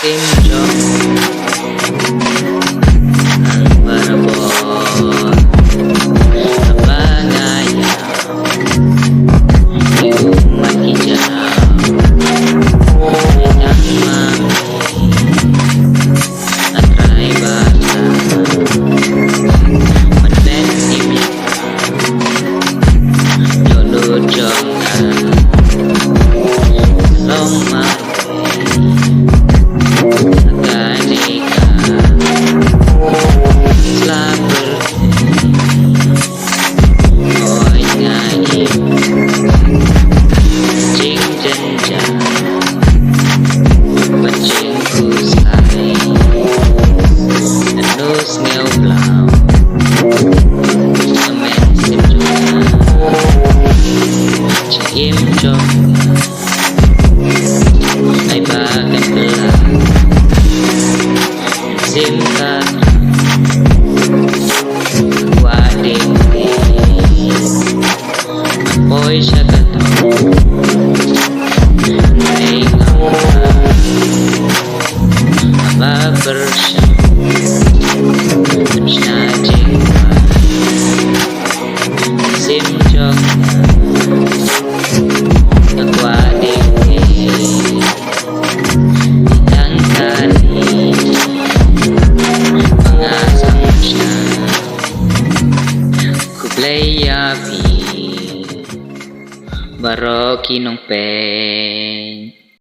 Kim Jong ang parabot sa bagaya iyong makijam ang mami at ay basa manbensim lulujong long Aganika Slapper Oi ngai Jing janja Baching kusai Nus ngeo blau Semen sim juga Cim jong Ay bagan gelap Simkat Wading Apoy siya katong May Ababar siya Snajing Simjok Nagwading Ang tali Pangasang siya Kublay api Baro kinong pe